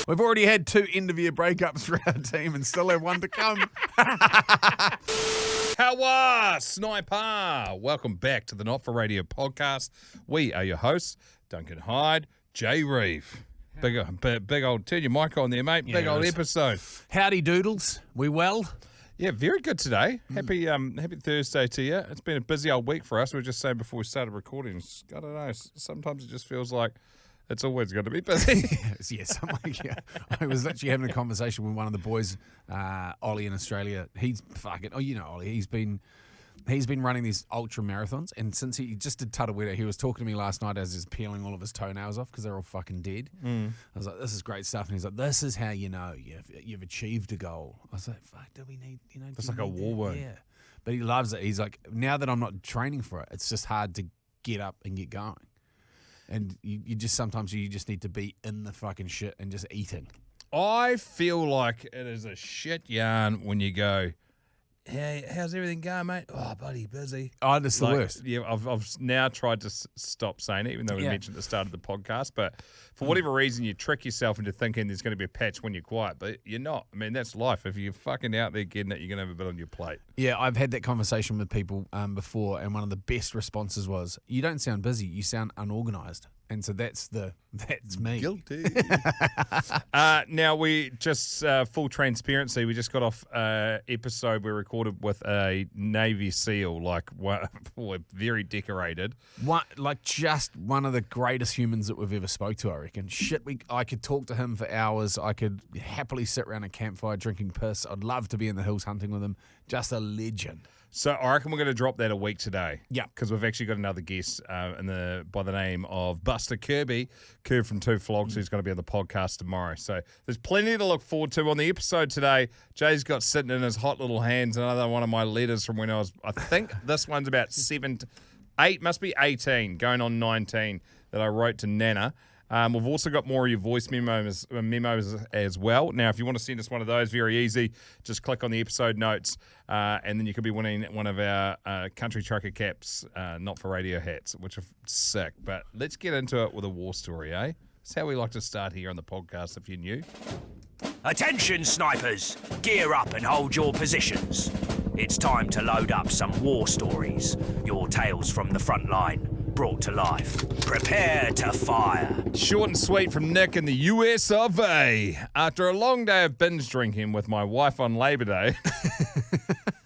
We've already had 2 end-of-year breakups for our team and still have 1 to come. Kawa, Sniper! Welcome back to the Not For Radio podcast. We are your hosts, Duncan Hyde, Jay Reeve. Big old, turn your mic on there, mate. Yeah, Big old episode. Howdy doodles. We well? Yeah, very good today. Happy Thursday to you. It's been a busy old week for us. We were just saying before we started recording, I don't know, sometimes it just feels like it's always going to be busy. Yes. I was actually having a conversation with one of the boys, Ollie in Australia. He's fucking, Ollie, he's been running these ultra marathons, and since he just did Tarawera, he was talking to me last night as he's peeling all of his toenails off because they're all fucking dead. I was like, this is great stuff. And he's like, this is how you know you've achieved a goal. I was like, fuck, do we need, It's like a war wound. Yeah. But he loves it. He's like, now that I'm not training for it, it's just hard to get up and get going. And you just need to be in the fucking shit and just eating. I feel like it is a shit yarn when you go, hey, how's everything going, mate? Oh, buddy, busy. Oh, that's the worst. Yeah, I've now tried to stop saying it, even though we mentioned at the start of the podcast. But for whatever reason, you trick yourself into thinking there's going to be a patch when you're quiet, but you're not. I mean, that's life. If you're fucking out there getting it, you're going to have a bit on your plate. Yeah, I've had that conversation with people before, and one of the best responses was, you don't sound busy, you sound unorganised. And so that's me. Guilty. Now, we just, full transparency, we just got off episode we recorded with a Navy SEAL, very decorated. Just one of the greatest humans that we've ever spoke to, I reckon. I could talk to him for hours. I could happily sit around a campfire drinking piss. I'd love to be in the hills hunting with him. Just a legend. So I reckon we're going to drop that a week today. Yeah. Because we've actually got another guest by the name of Buster Kirby, Curb from Two Flogs, who's going to be on the podcast tomorrow. So there's plenty to look forward to on the episode today. Jay's got sitting in his hot little hands another one of my letters from when I think this one's about 8, must be 18, going on 19, that I wrote to Nana. We've also got more of your voice memos as well. Now, if you want to send us one of those, very easy. Just click on the episode notes, and then you could be winning one of our Country Trucker Caps, Not For Radio hats, which are sick. But let's get into it with a war story, eh? That's how we like to start here on the podcast, if you're new. Attention, snipers! Gear up and hold your positions. It's time to load up some war stories. Your tales from the front line, brought to life. Prepare to fire. Short and sweet from Nick in the US of A. After a long day of binge drinking with my wife on Labor Day.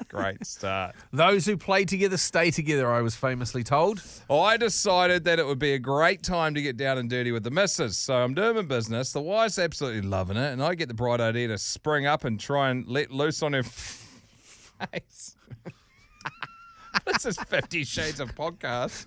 Great start. Those who play together stay together, I was famously told. I decided that it would be a great time to get down and dirty with the missus. So I'm doing my business. The wife's absolutely loving it. And I get the bright idea to spring up and try and let loose on her face. This is 50 Shades of Podcast.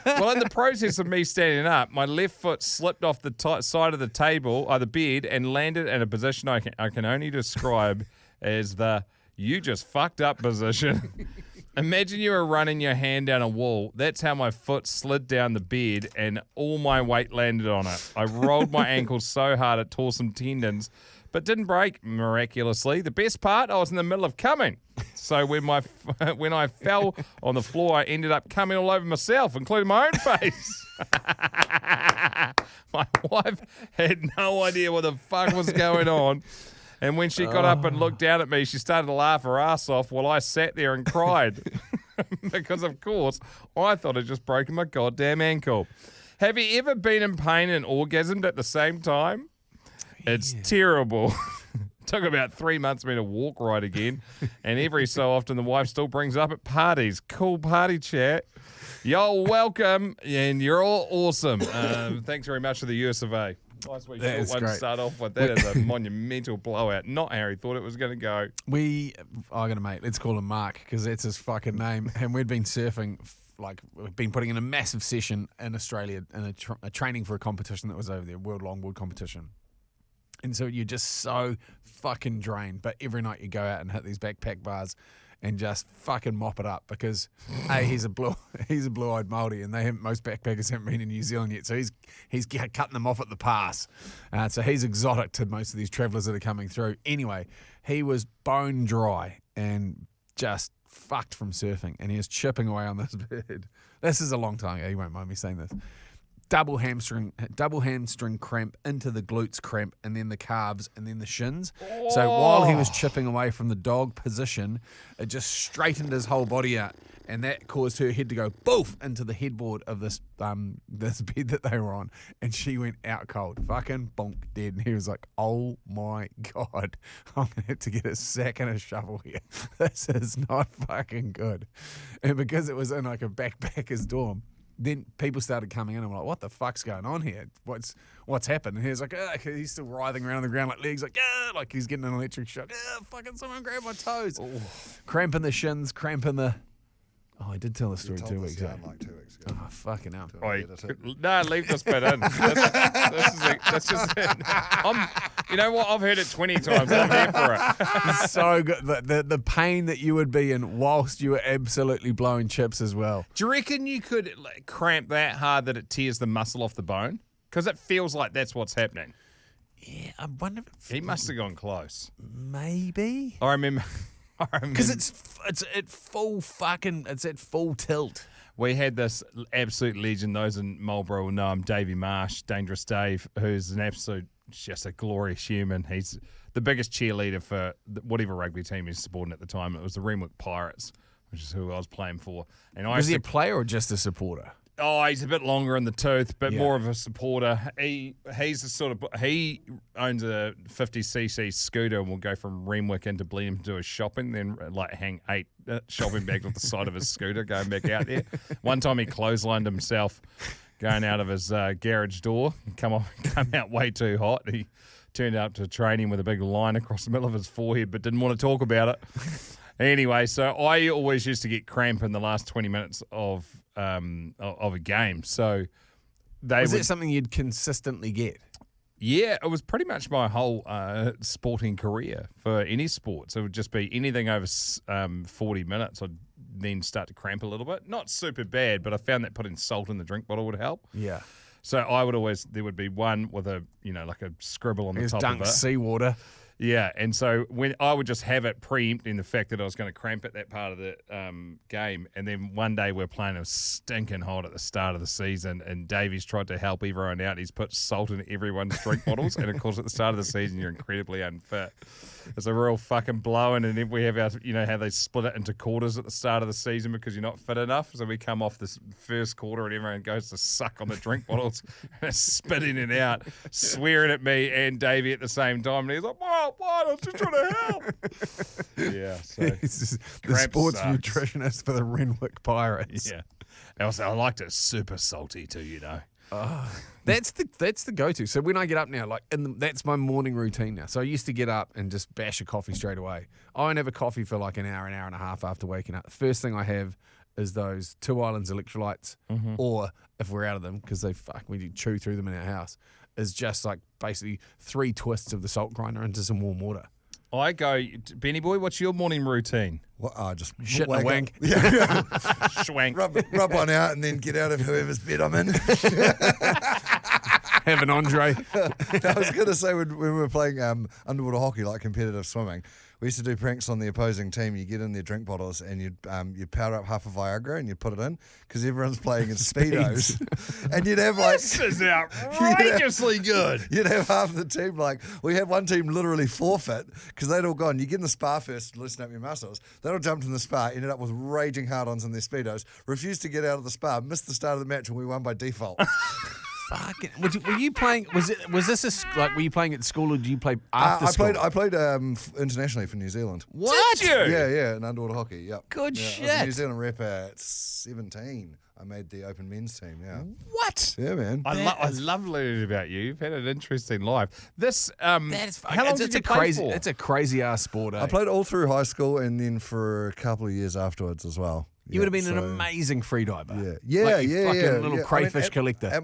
Well, in the process of me standing up, my left foot slipped off the side of the table, the bed, and landed in a position I can only describe as the you just fucked up position. Imagine you were running your hand down a wall. That's how my foot slid down the bed and all my weight landed on it. I rolled my ankle so hard it tore some tendons, but didn't break miraculously. The best part, I was in the middle of coming. So when I fell on the floor, I ended up coming all over myself, including my own face. My wife had no idea what the fuck was going on. And when she got up and looked down at me, she started to laugh her ass off while I sat there and cried. Because, of course, I thought I'd just broken my goddamn ankle. Have you ever been in pain and orgasmed at the same time? It's terrible. Took about 3 months for me to walk right again. And every so often the wife still brings up at parties. Cool party chat. Y'all welcome, and you're all awesome. Thanks very much for the US of A. Nice wee short one to start off with. That is a monumental blowout. Not how he thought it was going to go. I got a mate. Let's call him Mark because that's his fucking name. And we'd been surfing, we've been putting in a massive session in Australia in a training for a competition that was over there, World Longboard competition. And so you're just so fucking drained. But every night you go out and hit these backpack bars and just fucking mop it up because he's a blue-eyed Māori and most backpackers haven't been in New Zealand yet, so he's cutting them off at the pass. So he's exotic to most of these travellers that are coming through. Anyway, he was bone dry and just fucked from surfing, and he was chipping away on this bird. This is a long time ago. You won't mind me saying this. double hamstring cramp into the glutes cramp, and then the calves, and then the shins. So while he was chipping away from the dog position, it just straightened his whole body out, and that caused her head to go boof into the headboard of this bed that they were on, and she went out cold, fucking bonk, dead. And he was like, "Oh my god, I'm gonna have to get a sack and a shovel here. This is not fucking good." And because it was in like a backpacker's dorm, then people started coming in and were like, "What the fuck's going on here? What's happened?" And he was like, he's still writhing around on the ground like legs, like, like he's getting an electric shock. Fucking someone grab my toes. Ooh. Cramp in the shins, cramp in the... Oh, I did tell the story 2 weeks ago. Like 2 weeks ago. Oh, fucking hell. No, leave this bit in. That's just it. You know what? I've heard it 20 times. I'm here for it. It's so good. The pain that you would be in whilst you were absolutely blowing chips as well. Do you reckon you could cramp that hard that it tears the muscle off the bone? Because it feels like that's what's happening. Yeah, I wonder if He must have gone close. maybe. I remember... Because it's at full tilt. We had this absolute legend, those in Marlborough will know him, Davey Marsh, Dangerous Dave, who's an absolute, just a glorious human. He's the biggest cheerleader for whatever rugby team he's supporting at the time. It was the Renwick Pirates, which is who I was playing for. And Was he a player or just a supporter? Oh, he's a bit longer in the tooth, but Yeah. more of a supporter. He's the sort of he owns a 50cc scooter and will go from Renwick into Blenheim to do his shopping, then like hang 8 shopping bags off the side of his scooter going back out there. One time he clotheslined himself going out of his garage door and come out way too hot. He turned up to training with a big line across the middle of his forehead, but didn't want to talk about it. Anyway, so I always used to get cramp in the last 20 minutes of a game. So Was it something you'd consistently get? Yeah, it was pretty much my whole sporting career for any sports. It would just be anything over 40 minutes. I'd then start to cramp a little bit. Not super bad, but I found that putting salt in the drink bottle would help. Yeah. So there would be one with a, like a scribble on the top Dunc of it. seawater. Yeah, and so when I would just have it preempting the fact that I was going to cramp at that part of the game, and then one day we're playing, it was stinking hot at the start of the season, and Davies tried to help everyone out. He's put salt in everyone's drink bottles, and of course at the start of the season you're incredibly unfit. It's a real fucking blowing, and then we have our, how they split it into quarters at the start of the season because you're not fit enough. So we come off this first quarter and everyone goes to suck on the drink bottles and spitting it out, swearing at me and Davey at the same time. And he's like, what? I was just trying to help. Yeah, so He's the cramp sports sucks. nutritionist for the Renwick Pirates. Yeah. Also, I liked it super salty too, That's the go-to. So when I get up now, that's my morning routine now. So I used to get up and just bash a coffee straight away. I won't have a coffee for like an hour and a half after waking up. The first thing I have is those 2 Islands electrolytes, or if we're out of them, because we do chew through them in our house, is just like basically 3 twists of the salt grinder into some warm water. I go, Benny boy, what's your morning routine? Well, I just Shit and a wank. Yeah. Schwank. rub one out and then get out of whoever's bed I'm in. Have an Andre. I was going to say when we were playing underwater hockey, like competitive swimming, we used to do pranks on the opposing team. You get in their drink bottles and you'd powder up half a Viagra and you'd put it in because everyone's playing in Speedos. And you'd have This is outrageously good. You'd have half the team we had one team literally forfeit because they'd all gone. You get in the spa first to loosen up your muscles. They'd all jumped in the spa, ended up with raging hard-ons in their Speedos, refused to get out of the spa, missed the start of the match, and we won by default. Fucking. Were you playing? Were you playing at school or did you play after school? I played internationally for New Zealand. What? Did you? Yeah, in underwater hockey. Yep. Good I was a shit. New Zealand rep at 17. I made the open men's team. Yeah. What? Yeah, man. I love learning about you. You've had an interesting life. This That's how long did you play for? It's a crazy ass sport. I played all through high school and then for a couple of years afterwards as well. You would have been an amazing freediver. Yeah, Like you fucking little crayfish collector. At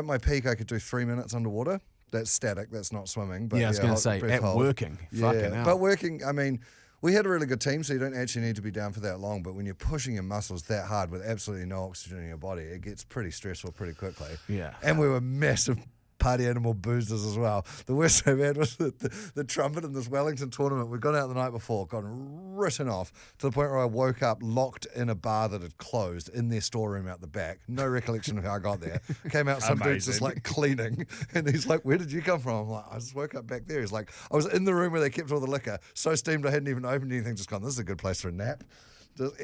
my peak, I could do 3 minutes underwater. That's static. That's not swimming. But Yeah, I was going to say, breath at hold. working. Fucking hell. But working, I mean, we had a really good team, so you don't actually need to be down for that long. But when you're pushing your muscles that hard with absolutely no oxygen in your body, it gets pretty stressful pretty quickly. Yeah. And we were massive party animal boozers as well. The worst I've had was the trumpet in this Wellington tournament. We'd gone out the night before, gotten written off to the point where I woke up locked in a bar that had closed in their storeroom out the back. No recollection of how I got there. Came out, some dude's just like cleaning, and he's like, "Where did you come from?" I'm like, "I just woke up back there." He's like, "I was in the room where they kept all the liquor, so steamed I hadn't even opened anything, just gone, this is a good place for a nap."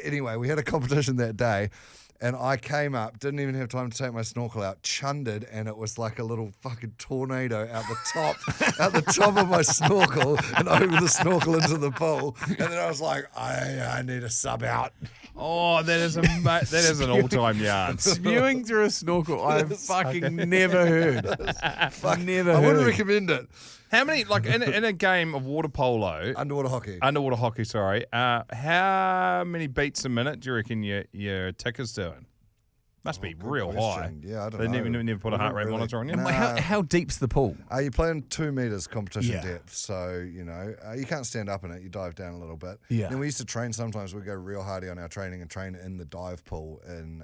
Anyway, we had a competition that day, and I came up, didn't even have time to take my snorkel out, chunded, and it was like a little fucking tornado out the top of my snorkel and over the snorkel into the pool. And then I was like, I need a sub out. Oh, that is an all-time yarn. Spewing through a snorkel, I've fucking never heard. Never I heard. wouldn't recommend it. How many, like in a game of water polo, Underwater hockey, sorry, how many beats a minute do you reckon your ticker's doing? Must be real question. high. Yeah, I don't They know. never put a heart rate Really. monitor on you? Nah. How deep's the pool? You're playing 2 meters competition Yeah. depth, so you can't stand up in it. You dive down a little bit. Yeah. Then we used to train. Sometimes we go real hardy on our training and train in the dive pool in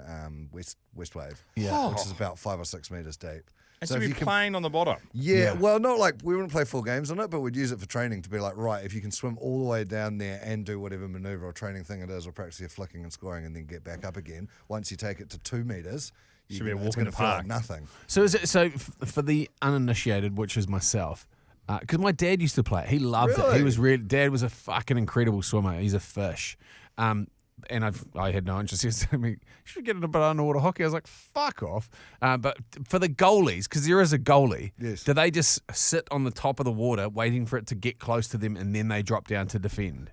West Wave, Yeah. which is about 5 or 6 meters deep. And So so if you're you can- playing on the bottom. Yeah, well, not like we wouldn't play full games on it, but we'd use it for training to be like, right, if you can swim all the way down there and do whatever maneuver or training thing it is, or practice your flicking and scoring and then get back up again. Once you take it to 2 meters, Should be a walk it's in going the to feel like park. nothing. So is it for the uninitiated, which is myself? Because my dad used to play it. He loved it. He Really? was really. Dad was a fucking incredible swimmer. He's a fish. And I had no interest. He was telling me, you should get into a bit of underwater hockey. I was like, fuck off. But for the goalies, because there is a goalie, Yes. do they just sit on the top of the water waiting for it to get close to them and then they drop down to defend?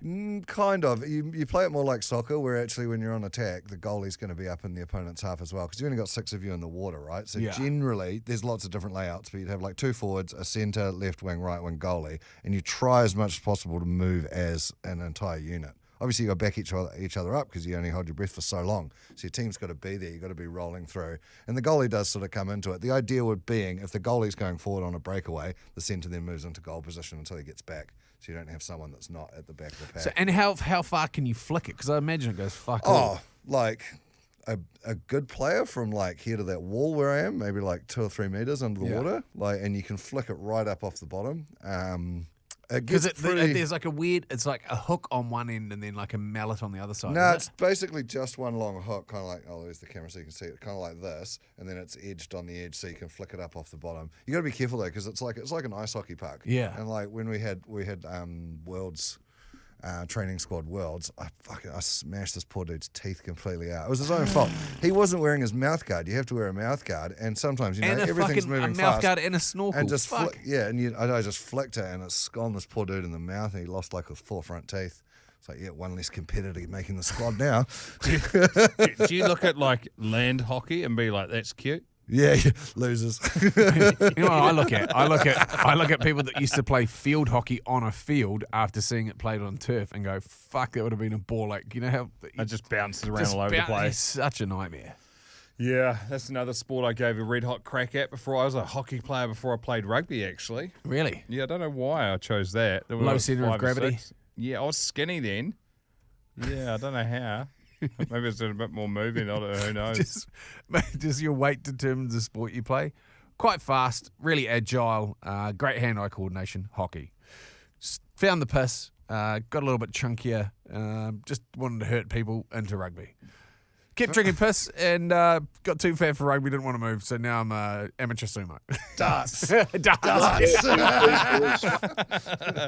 Kind of. You play it more like soccer, where actually when you're on attack, the goalie's going to be up in the opponent's half as well, because you only got 6 of you in the water, right? So Yeah. generally, there's lots of different layouts, but you'd have like 2 forwards, a centre, left wing, right wing goalie, and you try as much as possible to move as an entire unit. Obviously, you got to back each other up because you only hold your breath for so long. So your team's got to be there. You've got to be rolling through. And the goalie does sort of come into it. The idea would being if the goalie's going forward on a breakaway, the centre then moves into goal position until he gets back. So you don't have someone that's not at the back of the pack. So, and how far can you flick it? Because I imagine it goes fuck Oh, all. like a good player from like here to that wall where I am, maybe like 2 or 3 meters under the Yeah. water, and you can flick it right up off the bottom. It Because gets pretty. there's like a weird, it's like a hook on one end and then like a mallet on the other side. No, is it's basically just one long hook, kind of like, there's the camera so you can see it, kind of like this, and then it's edged on the edge so you can flick it up off the bottom. You got to be careful though, because it's like an ice hockey puck. Yeah. And like when we had Worlds. Training squad worlds, I smashed this poor dude's teeth completely out. It was his own fault. He wasn't wearing his mouth guard. You have to wear a mouth guard, and sometimes and a everything's fucking moving a mouth fast. guard and a snorkel. And just fuck. I just flicked it, and it's gone this poor dude in the mouth, and he lost like his 4 front teeth. It's like, one less competitor making the squad now. Do you look at like land hockey and be like, that's cute? Yeah, losers. You know what I look at? I look at people that used to play field hockey on a field after seeing it played on turf and go, fuck, that would have been a ball. Like, you know how It just bounces around just all over the it's place. such a nightmare. Yeah, that's another sport I gave a red hot crack at before. I was a hockey player before I played rugby, actually. Really? Yeah, I don't know why I chose that. There Low were centre of 5 or gravity? 6. Yeah, I was skinny then. Yeah, I don't know how. Maybe I was doing a bit more moving. I don't know. Who knows? Just your weight determines the sport you play. Quite fast, really agile, great hand-eye coordination, hockey. Found the piss, got a little bit chunkier, just wanted to hurt people into rugby. Kept drinking piss and got too fat for rugby, didn't want to move, so now I'm amateur sumo. Darts. Darts.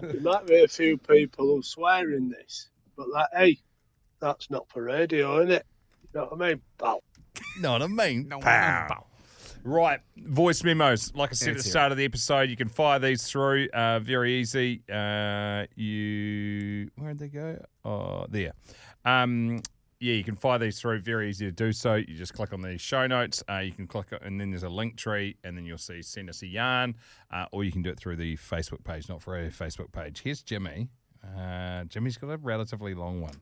There might be a few people who swear in this, but hey, that's not for radio, is it? You know what I mean? Pal. Know what I mean? No, Pow. no. Right, voice memos. Like I said at Let's the hear start of the episode, you can fire these through. Very easy. Where'd they go? Oh, there. Yeah, you can fire these through. Very easy to do so. You just click on the show notes. You can click, and then there's a link tree, and then you'll see send us a yarn, or you can do it through the Facebook page, not for a Facebook page. Here's Jimmy. Jimmy's got a relatively long one.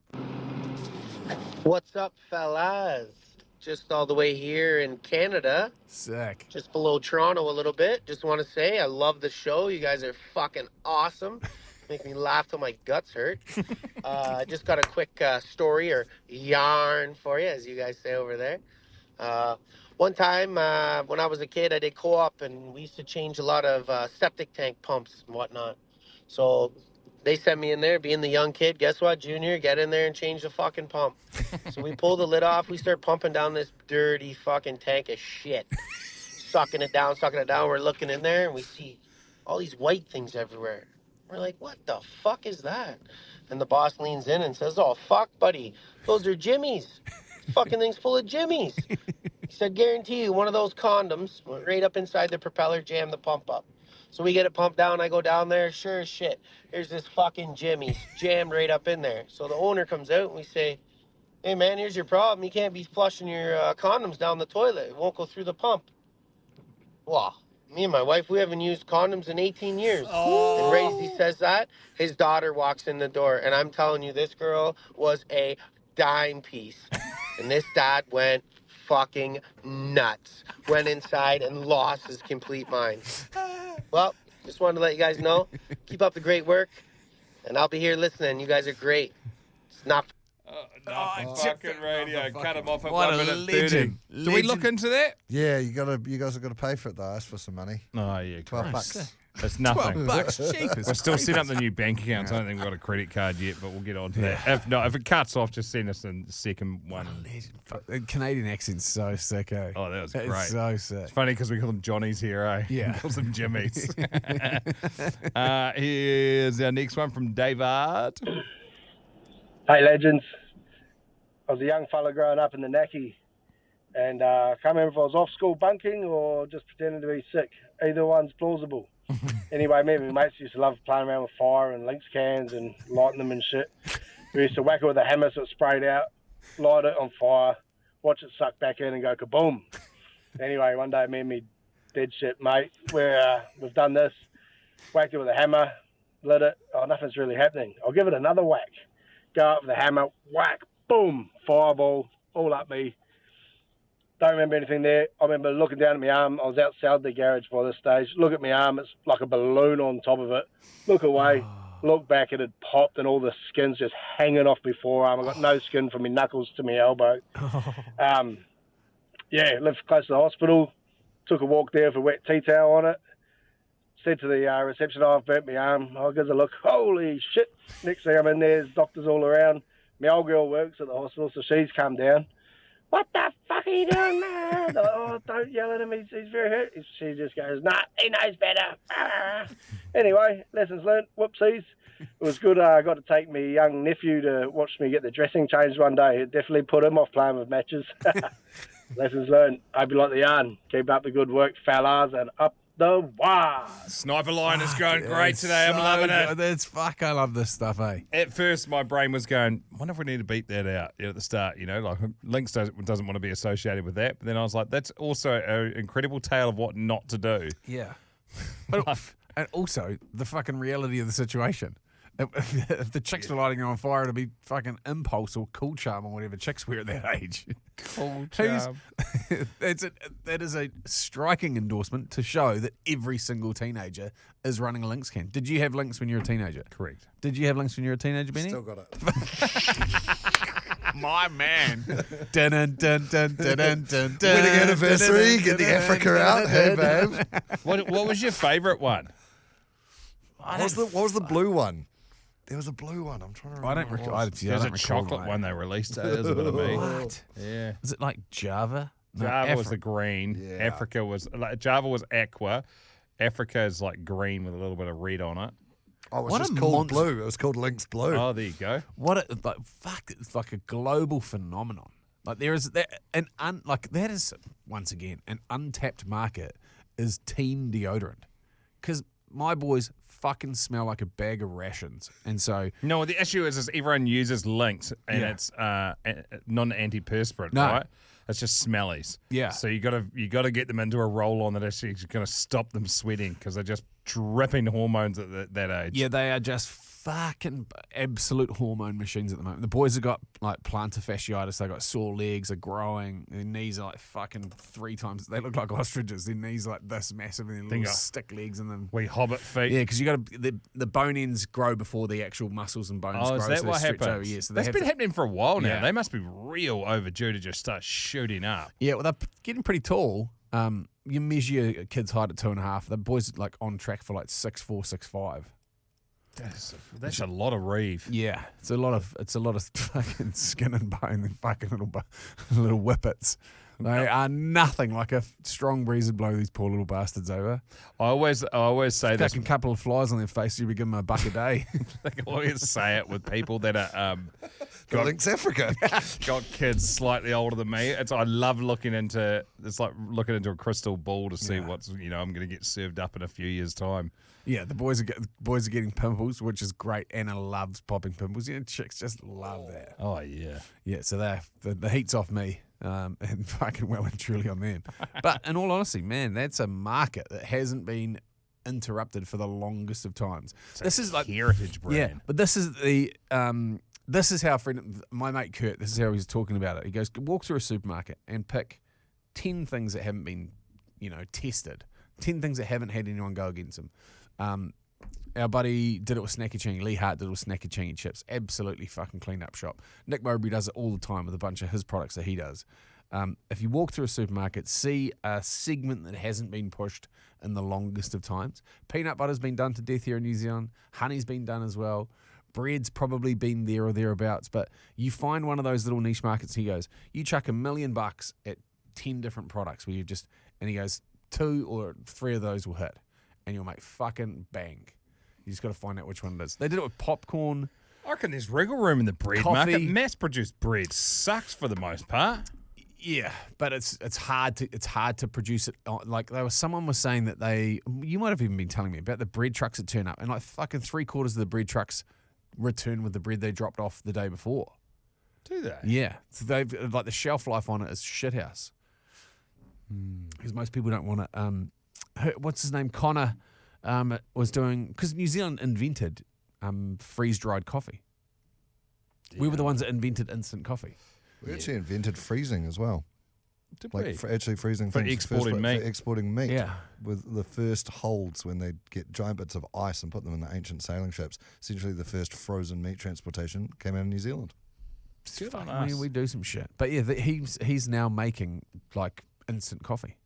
What's up, fellas? Just all the way here in Canada, Sick. just below Toronto a little bit. Just want to say I love the show. You guys are fucking awesome. Make me laugh till my guts hurt. I just got a quick story or yarn for you, as you guys say over there. One time when I was a kid, I did co-op, and we used to change a lot of septic tank pumps and whatnot. So they sent me in there, being the young kid. Guess what, Junior? Get in there and change the fucking pump. So we pull the lid off. We start pumping down this dirty fucking tank of shit. Sucking it down, sucking it down. We're looking in there, and we see all these white things everywhere. We're like, what the fuck is that? And the boss leans in and says, oh, fuck, buddy. Those are Jimmies. Fucking thing's full of Jimmies. He said, guarantee you, one of those condoms went right up inside the propeller, jammed the pump up. So we get it pumped down. I go down there. Sure as shit. Here's this fucking Jimmy jammed right up in there. So the owner comes out and we say, hey, man, here's your problem. You can't be flushing your condoms down the toilet. It won't go through the pump. Well, me and my wife, we haven't used condoms in 18 years. And Raisy says that. His daughter walks in the door. And I'm telling you, this girl was a dime piece. And this dad went fucking nuts. Went inside and lost his complete mind. Well, just wanted to let you guys know. Keep up the great work. And I'll be here listening. You guys are great. It's not... Fucking radio. Cut him off at What 1 a minute 30. legend. Do we look into that? Yeah, you guys have got to pay for it though. Ask for some money. Oh, yeah. $12. That's nothing. $12 cheapest. We're still setting up the new bank accounts. I don't think we've got a credit card yet, but we'll get on to that. If not, if it cuts off, just send us the second one. The Canadian accent's so sick, eh? Oh, that was It's great. so sick. It's funny because we call them Johnnies here, eh? Yeah. We call them Jimmies. Here's our next one from David. Hey, legends. I was a young fella growing up in the Naki, and I can't remember if I was off school bunking or just pretending to be sick. Either one's plausible. Anyway, me and my mates used to love playing around with fire and Lynx cans and lighting them and shit. We used to whack it with a hammer so it sprayed out, light it on fire, watch it suck back in and go kaboom. Anyway, one day me and me dead shit mate, we've done this, whacked it with a hammer, lit it, oh, nothing's really happening. I'll give it another whack. Go up with the hammer, whack, boom, fireball, all up me. Don't remember anything there. I remember looking down at my arm. I was outside the garage by this stage. Look at my arm. It's like a balloon on top of it. Look away. Look back. It had popped and all the skin's just hanging off my forearm. I got no skin from my knuckles to my elbow. Yeah, lived close to the hospital. Took a walk there with a wet tea towel on it. Said to the reception, oh, I've burnt my arm. I gives a look. Holy shit. Next thing I'm in there, there's doctors all around. My old girl works at the hospital, so she's come down. What the fuck are you doing, man? Oh, don't yell at him. He's very hurt. She just goes, nah, he knows better. Anyway, lessons learned. Whoopsies. It was good. I got to take my young nephew to watch me get the dressing changed one day. It definitely put him off playing with matches. Lessons learned. Hope you like the yarn. Keep up the good work, fellas, and up the wire. Sniper line is going great today. I'm so loving it. good. It's fuck. I love this stuff, eh? At first, my brain was going, I wonder if we need to beat that out at the start, you know, like Lynx doesn't want to be associated with that. But then I was like, that's also an incredible tale of what not to do. Yeah. But and also the fucking reality of the situation. If the chicks were lighting it on fire, it'd be fucking Impulse or Cool Charm or whatever chicks were at that age. Cool Charm. That is a striking endorsement to show that every single teenager is running a Lynx can. Did you have Lynx when you were a teenager? Correct. Did you have Lynx when you were a teenager, Benny? Still got it. My man. Wedding Wedding anniversary, get the Africa out. Hey, babe. What was your favourite one? What was the blue one? There was a blue one. I'm trying to remember. I don't recall. There's a chocolate one they released. That was a bit of me. What? Yeah. Is it like Java? No, Java was the green. Yeah. Africa was Java was aqua. Africa is like green with a little bit of red on it. Oh, it was What just a called monster. blue. It was called Lynx Blue. Oh, there you go. It's like a global phenomenon. Like there is that, that is once again an untapped market is teen deodorant, because my boys fucking smell like a bag of rations, and so No, the issue is everyone uses Lynx and Yeah. it's non-antiperspirant, No. right? It's just smellies. Yeah. So you gotta get them into a roll-on that actually is going to stop them sweating because they're just dripping hormones at that age. yeah, they are just fucking absolute hormone machines at the moment. The boys have got like plantar fasciitis. They got sore legs, are growing. Their knees are like fucking 3 times. They look like ostriches. Their knees are like this massive, and their little stick legs in them. We hobbit feet. Yeah, because you got to the bone ends grow before the actual muscles and bones grow. Is that so what they stretch happens? over. Yeah, so That's been happening for a while now. Yeah. They must be real overdue to just start shooting up. Yeah, well, they're getting pretty tall. You measure a kid's height at 2.5. The boys are like on track for like 6'4", 6'5". That's a lot of reeve. Yeah, it's a lot of fucking skin and bone and fucking little whippets. They are nothing like a strong breeze would blow these poor little bastards over. I always say this. Fucking couple of flies on their face, you would give them $1 a day. I always say it with people that are Lynx Africa. got kids slightly older than me. I love looking into. It's like looking into a crystal ball to see what's I'm going to get served up in a few years' time. Yeah, the boys are getting pimples, which is great. Anna loves popping pimples. Chicks just love that. Oh yeah. Yeah, so the heat's off me. And fucking well and truly on them. But in all honesty, man, that's a market that hasn't been interrupted for the longest of times. This is like heritage brand. Yeah, but this is this is how my mate Kurt, this is how he was talking about it. He goes, walk through a supermarket and pick 10 things that haven't been, tested. 10 things that haven't had anyone go against them. Our buddy did it with Snacky Chingy. Lee Hart did it with Snacky Chingy chips. Absolutely fucking cleaned up shop. Nick Mowbray does it all the time with a bunch of his products that he does. If you walk through a supermarket, see a segment that hasn't been pushed in the longest of times. Peanut butter's been done to death here in New Zealand. Honey's been done as well. Bread's probably been there or thereabouts. But you find one of those little niche markets, he goes, you chuck $1 million at 10 different products where and he goes, 2 or 3 of those will hit. And you'll make fucking bang. You just got to find out which one it is. They did it with popcorn. I reckon there's wriggle room in the bread Coffee. market. Mass-produced bread sucks for the most part. Yeah, but it's hard to produce it. Like someone was saying that you might have even been telling me about the bread trucks that turn up, and like fucking 3/4 of the bread trucks return with the bread they dropped off the day before. Do they? Yeah, so they've like the shelf life on it is shithouse. Because most people don't want it. What's his name? Connor. Was doing, because New Zealand invented freeze-dried coffee. Yeah. We were the ones that invented instant coffee. We actually invented freezing as well. Did like we? For actually freezing For things. exporting meat. For exporting meat. Yeah. With the first holds when they'd get giant bits of ice and put them in the ancient sailing ships. Essentially the first frozen meat transportation came out of New Zealand. Fuck, I mean, we do some shit. But yeah, he's now making like instant coffee.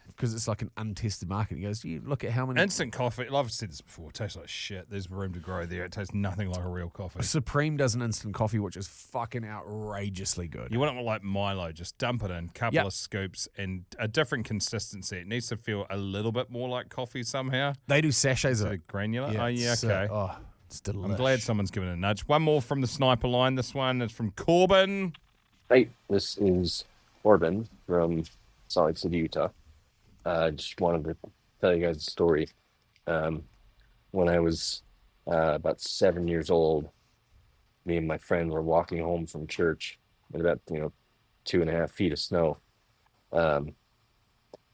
Because it's like an untested market. He goes, you look at how many... Instant coffee, I've said this before, it tastes like shit. There's room to grow there. It tastes nothing like a real coffee. Supreme does an instant coffee, which is fucking outrageously good. You want it like Milo, just dump it in, couple of scoops, and a different consistency. It needs to feel a little bit more like coffee somehow. They do sachets of it. Granular? Yeah, okay. It's delicious. I'm glad someone's given it a nudge. One more from the sniper line. This one is from Corbin. Hey, this is Corbin from Salt Lake City, Utah. Just wanted to tell you guys a story. When I was about 7 years old, me and my friend were walking home from church in about 2.5 feet of snow,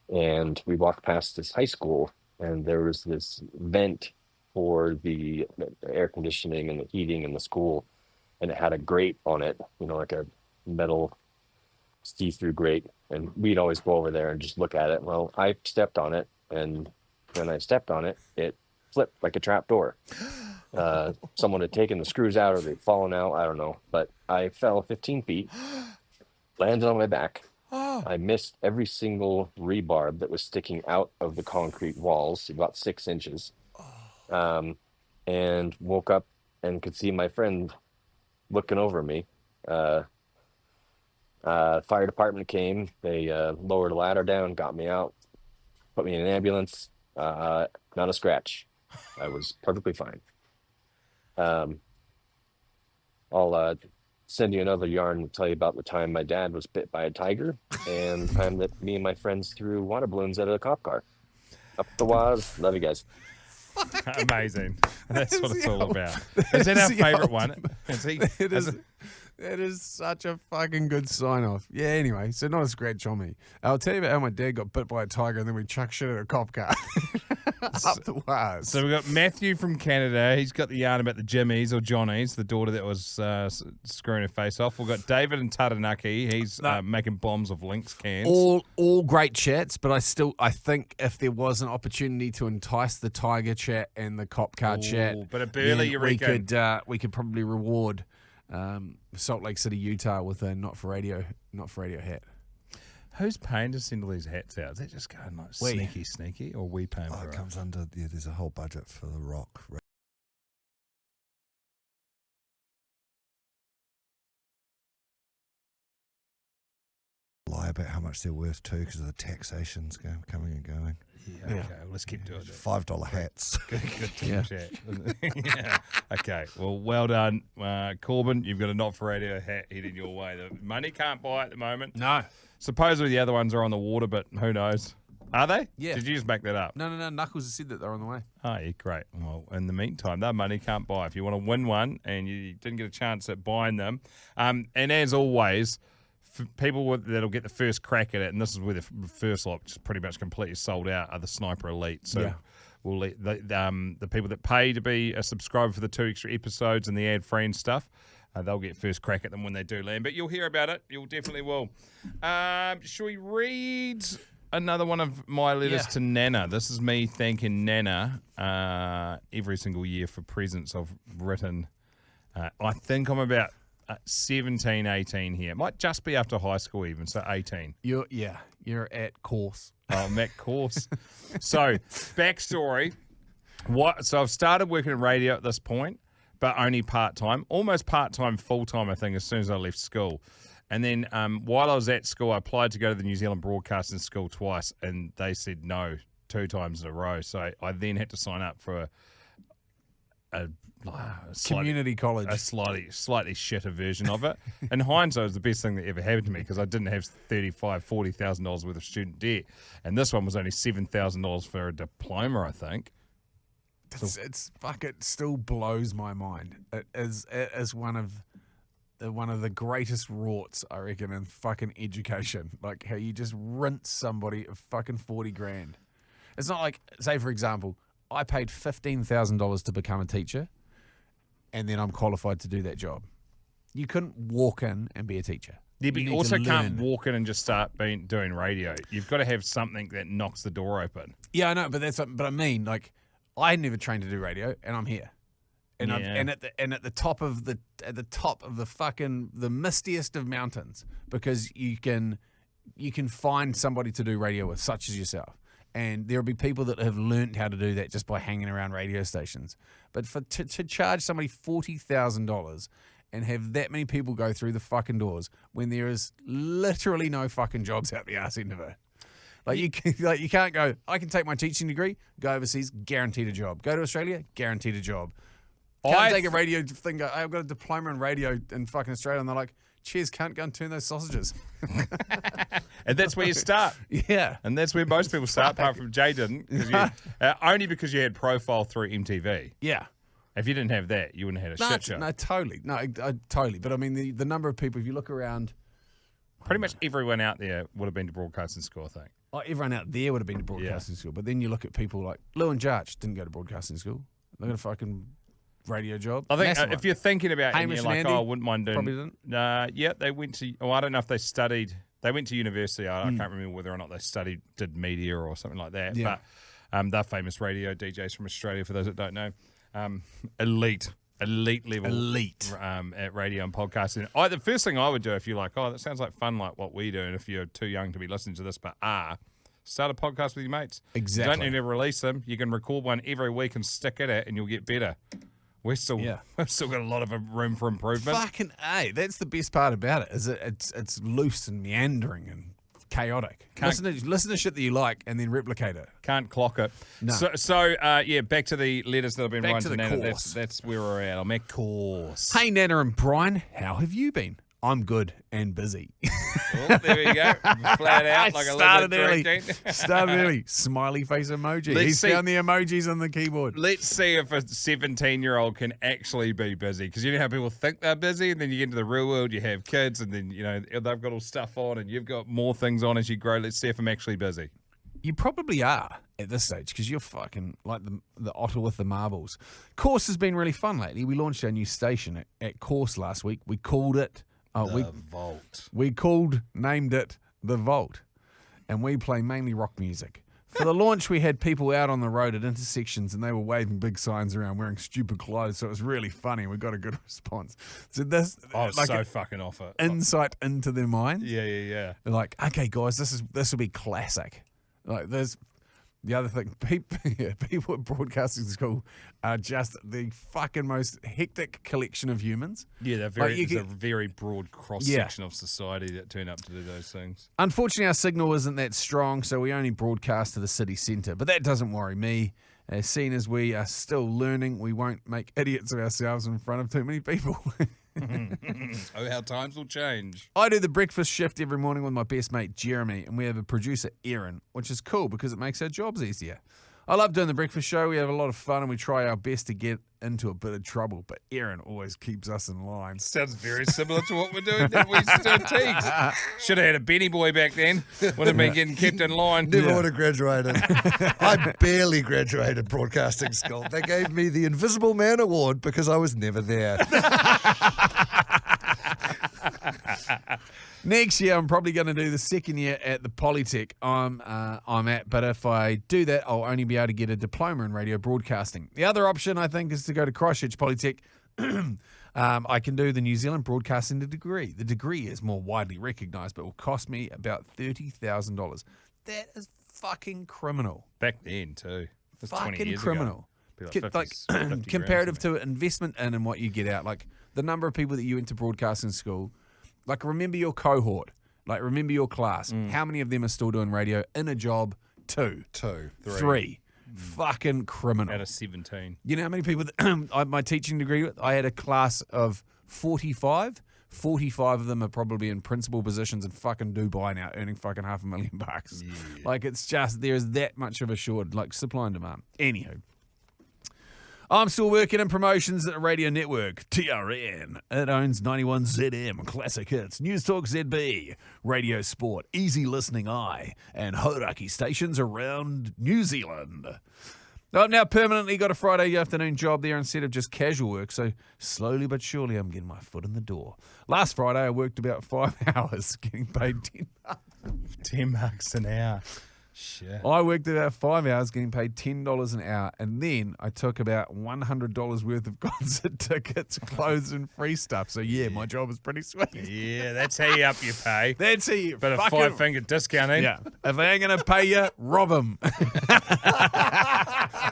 and we walked past this high school, and there was this vent for the air conditioning and the heating in the school, and it had a grate on it, like a metal see-through grate. And we'd always go over there and just look at it. Well, I stepped on it, and when I stepped on it, it flipped like a trapdoor. Someone had taken the screws out or they'd fallen out, I don't know. But I fell 15 feet, landed on my back. I missed every single rebar that was sticking out of the concrete walls, about 6 inches, and woke up and could see my friend looking over me. Fire department came. They lowered a ladder down, got me out, put me in an ambulance. Not a scratch. I was perfectly fine. I'll send you another yarn and tell you about the time my dad was bit by a tiger and the time that me and my friends threw water balloons out of a cop car. Up the waz. Love you guys. Amazing. That's what it's all about. Is that our favourite one? It is. That is such a fucking good sign off. Yeah, anyway, so not a scratch on me. I'll tell you about how my dad got bit by a tiger and then we chuck shit at a cop car. Up the wires. So we've got Matthew from Canada. He's got the yarn about the Jimmies or Johnnies, the daughter that was screwing her face off. We've got David in Taranaki. He's making bombs of Lynx cans. All great chats, but I think if there was an opportunity to entice the tiger chat and the cop car chat, but a burley, you reckon? we could probably reward Salt Lake City, Utah, with a not for radio hat. Who's paying to send all these hats out? Is that just going like sneaky, or we paying for it it? comes under, there's a whole budget for the rock. Lie about how much they're worth too because of the taxations coming and going. Yeah, okay, well, let's keep doing it. $5 hats. Good team chat. Yeah. Okay, well done. Corbin, you've got a not for radio hat heading your way. The money can't buy at the moment. No. Supposedly the other ones are on the water, but who knows? Are they? Yeah. Did you just make that up? No. Knuckles has said that they're on the way. Oh, yeah, great. Well, in the meantime, that money can't buy. If you want to win one and you didn't get a chance at buying them, and as always, for people that'll get the first crack at it, and this is where the first lot, which is pretty much completely sold out, are the Sniper Elite. So we'll let the people that pay to be a subscriber for the 2 extra episodes and the ad-free and stuff, they'll get first crack at them when they do land. But you'll hear about it. You'll definitely will. Shall we read another one of my letters to Nana? This is me thanking Nana every single year for presents I've written. I think I'm about 17, 18 here. It might just be after high school even, so 18. You're at course. Oh, I'm at course. So, backstory. So I've started working in radio at this point, but only part-time. Almost part-time, full-time, I think, as soon as I left school. And then while I was at school, I applied to go to the New Zealand Broadcasting School twice, and they said no 2 times in a row. So I then had to sign up for a community college, a slightly shitter version of it. In hindsight, it was the best thing that ever happened to me because I didn't have $40,000 worth of student debt, and this one was only $7,000 for a diploma, I think. It still blows my mind. It is one of the greatest rorts, I reckon, in fucking education. Like how you just rinse somebody of fucking 40 grand. It's not like, say for example, I paid $15,000 to become a teacher, and then I'm qualified to do that job. You couldn't walk in and be a teacher. Yeah, but you also can't walk in and just start doing radio. You've got to have something that knocks the door open. Yeah, I know, but I mean, like, I never trained to do radio, and I'm here, and at the top of the fucking the mistiest of mountains, because you can find somebody to do radio with, such as yourself. And there'll be people that have learned how to do that just by hanging around radio stations. But to charge somebody $40,000 and have that many people go through the fucking doors when there is literally no fucking jobs out the arse end of it. Like you can't go, I can take my teaching degree, go overseas, guaranteed a job. Go to Australia, guaranteed a job. Can't take a radio thing, go, I've got a diploma in radio in fucking Australia. And they're like, cheers, can't go and turn those sausages. And that's where you start. Yeah. And that's where most people start, apart from Jay didn't. Only because you had profile through MTV. Yeah. If you didn't have that, you wouldn't have had a shit show. No, totally. No, totally. But I mean, the number of people, if you look around. Pretty much everyone out there would have been to broadcasting school, I think. Oh, everyone out there would have been to broadcasting school. But then you look at people like Lou and Jarch didn't go to broadcasting school. They got a fucking radio job. I think if you're thinking about it and you're like, Andy, I wouldn't mind doing. probably didn't. Yeah, they went to. I don't know if they studied. They went to university. I can't remember whether or not they did media or something like that. Yeah. But they're famous radio DJs from Australia. For those that don't know, elite level, at radio and podcasting. The first thing I would do if you're like, oh, that sounds like fun, like what we do, and if you're too young to be listening to this, but start a podcast with your mates. Exactly. You don't need to release them. You can record one every week and stick at it, and you'll get better. We've still got a lot of room for improvement. Fucking A. That's the best part about it, is it's loose and meandering and chaotic. Listen to shit that you like and then replicate it. Can't clock it. No. So back to the letters that I've been Back writing to to the Nana. course. That's where we're at. I'm at course. Hey, Nana and Brian, how have you been? I'm good and busy. Oh, there we go. Flat out like a Started little early. drinking. Started early. Smiley face emoji. Let's He's see. found the emojis on the keyboard. Let's see if a 17-year-old can actually be busy. Because you know how people think they're busy, and then you get into the real world, you have kids, and then they've got all stuff on, and you've got more things on as you grow. Let's see if I'm actually busy. You probably are at this stage because you're fucking like the otter with the marbles. Course has been really fun lately. We launched our new station at Course last week. We called it Vault. We named it The Vault, and we play mainly rock music. For the launch, we had people out on the road at intersections, and they were waving big signs around, wearing stupid clothes. So it was really funny. We got a good response. So this, I was so fucking off it. insight into their minds. Yeah. They're like, okay, guys, this will be classic. Like, there's the other thing. People at broadcasting school are just the fucking most hectic collection of humans. Yeah, they're Like, a very broad cross-section of society that turn up to do those things. Unfortunately, our signal isn't that strong, so we only broadcast to the city centre. But that doesn't worry me. As seen as we are still learning, we won't make idiots of ourselves in front of too many people. Oh, how times will change. I do the breakfast shift every morning with my best mate, Jeremy, and we have a producer, Erin, which is cool because it makes our jobs easier. I love doing the breakfast show. We have a lot of fun and we try our best to get into a bit of trouble, but Erin always keeps us in line. Sounds very similar to what we're doing. We used to do at Teagues. Should have had a Benny boy back then. Would have been getting kept in line. Never would have graduated. I barely graduated broadcasting school. They gave me the Invisible Man Award because I was never there. Next year, I'm probably going to do the second year at the Polytech I'm at, but if I do that, I'll only be able to get a diploma in radio broadcasting. The other option, I think, is to go to Christchurch Polytech. I can do the New Zealand Broadcasting degree. The degree is more widely recognised, but will cost me about $30,000. That is fucking criminal. Back then, too. That's 20 Fucking years criminal. ago. Be like 50 grand Comparative or something. to investment in and what you get out. Like the number of people that you went to broadcasting school. Like, remember your cohort. Like, remember your class. How many of them are still doing radio in a job? 2. 3. Fucking criminal. Out of 17. You know how many people that my teaching degree, I had a class of 45. 45 of them are probably in principal positions in fucking Dubai now, earning fucking $500,000. Yeah. Like, it's just, there's that much of a short, like, supply and demand. Anywho. I'm still working in promotions at a radio network, TRN. It owns 91ZM, Classic Hits, News Talk ZB, Radio Sport, Easy Listening Eye, and Hauraki stations around New Zealand. I've now permanently got a Friday afternoon job there instead of just casual work, so slowly but surely I'm getting my foot in the door. Last Friday I worked about 5 hours, getting paid $10. $10 an hour. Shit. I worked about 5 hours getting paid $10 an hour, and then I took about $100 worth of concert tickets, clothes, and free stuff. So, yeah, my job is pretty sweet. Yeah, that's how you up your pay. That's how you But a fucking... 5-finger discount, eh? Yeah. If they ain't going to pay you, rob them.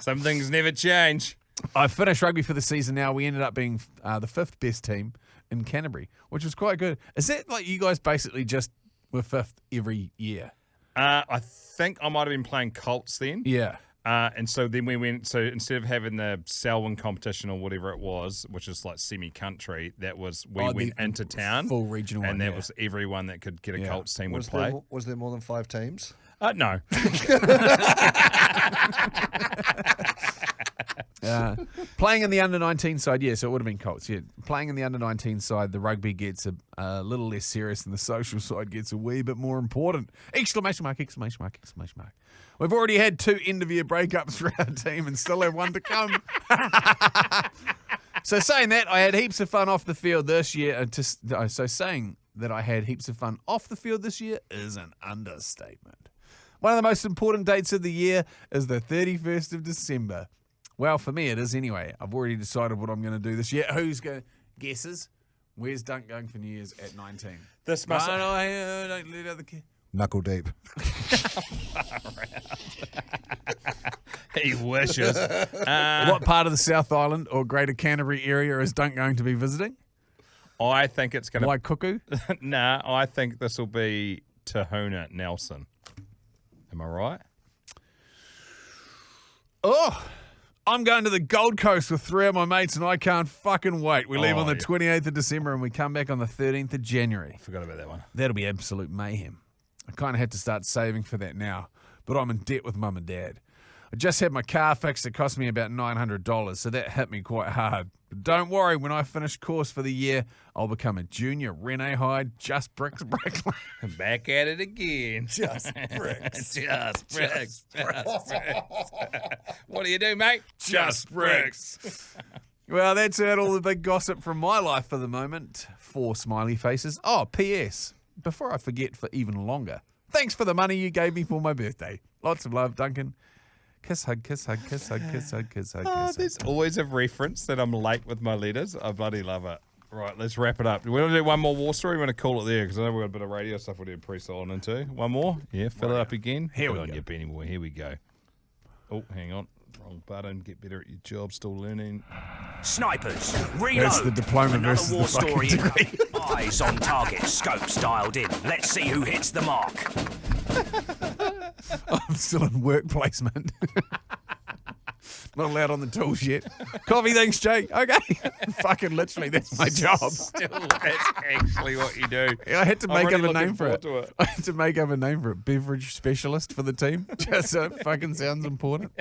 Some things never change. I finished rugby for the season now. We ended up being the 5th best team in Canterbury, which was quite good. Is that like you guys basically just were 5th every year? I think I might have been playing Colts then. Yeah. And so then we went, so instead of having the Selwyn competition or whatever it was, which is like semi-country, that was, we went into town. Full regional and one, that yeah. was everyone that could get a Yeah. Colts team would play. Was there more than 5 teams? No. Playing in the under-19 side, yeah, so it would have been Colts, yeah. Playing in the under-19 side, the rugby gets a little less serious and the social side gets a wee bit more important. Exclamation mark, exclamation mark, exclamation mark. We've already had 2 end-of-year breakups for our team and still have 1 to come. So saying that, I had heaps of fun off the field this year. So saying that I had heaps of fun off the field this year is an understatement. One of the most important dates of the year is the 31st of December. Well, for me it is anyway. I've already decided what I'm going to do this year. Who's going to guesses? Where's Dunc going for New Year's at 19? This must No, don't let other kids. Knuckle deep. He wishes. What part of the South Island or Greater Canterbury area is Dunc going to be visiting? I think it's going to... Waikuku? Nah, I think this will be Tahuna Nelson. Am I right? Oh, I'm going to the Gold Coast with 3 of my mates and I can't fucking wait. We leave on the yeah. 28th of December and we come back on the 13th of January. Forgot about that one. That'll be absolute mayhem. I kind of had to start saving for that now, but I'm in debt with Mum and Dad. I just had my car fixed. It cost me about $900, so that hit me quite hard. But don't worry, when I finish course for the year, I'll become a junior Rene Hyde, just bricks bricklayer. Back at it again. Just bricks. Just bricks. Just bricks. What do you do, mate? Just bricks. Well, that's out all the big gossip from my life for the moment. 4 smiley faces. Oh, P.S. Before I forget for even longer, thanks for the money you gave me for my birthday. Lots of love, Duncan. Kiss, hug, kiss, hug, kiss, hug, kiss, hug, kiss, hug, kiss. There's always a reference that I'm late with my letters. I bloody love it. Right, let's wrap it up. Do we want to do one more war story? We want to call it there because I know we've got a bit of radio stuff we're doing pre-sold into. One more? Yeah, fill it up again. Here we Good on go. you, Benny boy. Here we go. Oh, hang on. Wrong button. Get better at your job. Still learning. Snipers, reload. That's the diploma Another versus war the fucking story. degree. Eyes on target, scopes dialed in. Let's see who hits the mark. I'm still in work placement. Not allowed on the tools yet. Coffee, thanks, Jay. Okay. Fucking literally, that's my job. Still, that's actually what you do. I had to I'm make up really a name looking for it. forward to it. I had to make up a name for it. Beverage specialist for the team. Just so it fucking sounds important.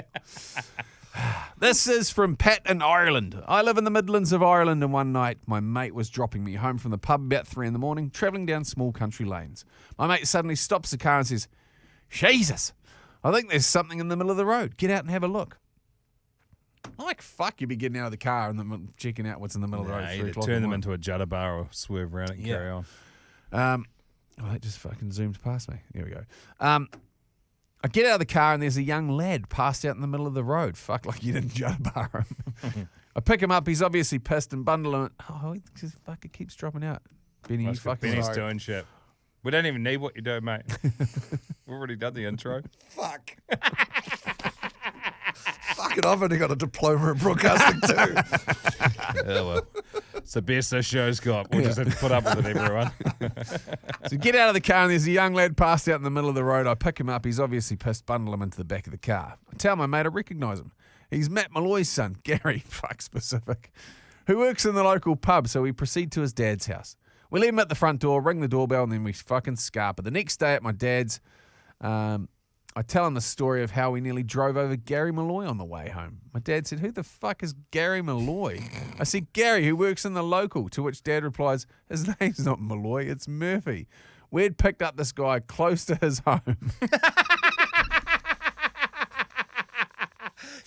This is from Pat in Ireland. I live in the Midlands of Ireland, and one night my mate was dropping me home from the pub about 3 a.m, travelling down small country lanes. My mate suddenly stops the car and says, Jesus, I think there's something in the middle of the road. Get out and have a look. I'm like, fuck, you'd be getting out of the car and then checking out what's in the middle of the road. Nah, at 3 either o'clock turn in the them morning. into a judder bar or swerve around it and carry on. Oh, it just fucking zoomed past me. There we go. I get out of the car and there's a young lad passed out in the middle of the road. Fuck, like you didn't judder bar him. I pick him up. He's obviously pissed and bundle him. Oh, he just fucking keeps dropping out. Benny, you fucking Benny's sorry. doing shit. We don't even need what you do, mate. We've already done the intro. Fuck. Fucking, I've only got a diploma in broadcasting too. Oh, well. It's the best this show's got. We'll just have to put up with it, everyone. So get out of the car and there's a young lad passed out in the middle of the road. I pick him up. He's obviously pissed, bundle him into the back of the car. I tell my mate I recognise him. He's Matt Malloy's son, Gary, fuck specific, who works in the local pub, so we proceed to his dad's house. We leave him at the front door, ring the doorbell, and then we fucking scarper. The next day at my dad's, I tell him the story of how we nearly drove over Gary Malloy on the way home. My dad said, who the fuck is Gary Malloy? I said, Gary, who works in the local, to which Dad replies, his name's not Malloy, it's Murphy. We'd picked up this guy close to his home.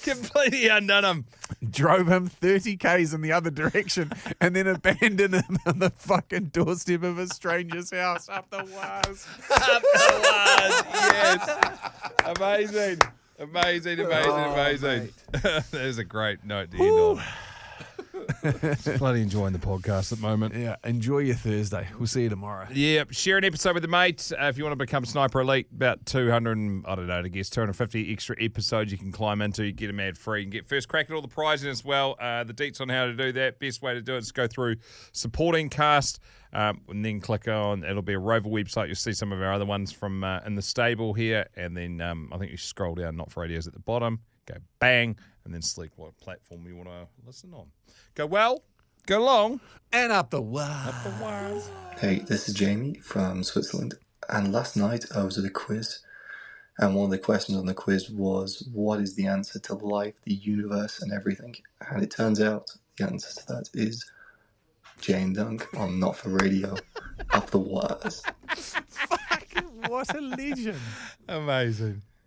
Completely undone him. Drove him 30 Ks in the other direction and then abandoned him on the fucking doorstep of a stranger's house up the wires. Up the wires. Yes. Amazing. Amazing, amazing. That is a great note to end on. Bloody enjoying the podcast at the moment. Yeah, enjoy your Thursday. We'll see you tomorrow. Yeah, share an episode with a mate. If you want to become Sniper Elite, about 200, I don't know, I guess 250 extra episodes you can climb into. You get them ad free. You can get first crack at all the prizing as well. The deets on how to do that. Best way to do it is go through supporting cast and then click on, it'll be a Rover website. You'll see some of our other ones from in the stable here. And then I think you scroll down, Not for Radios at the bottom. Go bang, and then select what platform you want to listen on. Go well, go long, And up the wires. up the wires. Hey, this is Jamie from Switzerland, and last night I was at a quiz, and one of the questions on the quiz was, what is the answer to life, the universe, and everything? And it turns out the answer to that is Jane Dunc on Not for Radio, Up the Wires. Fucking what a legend. Amazing.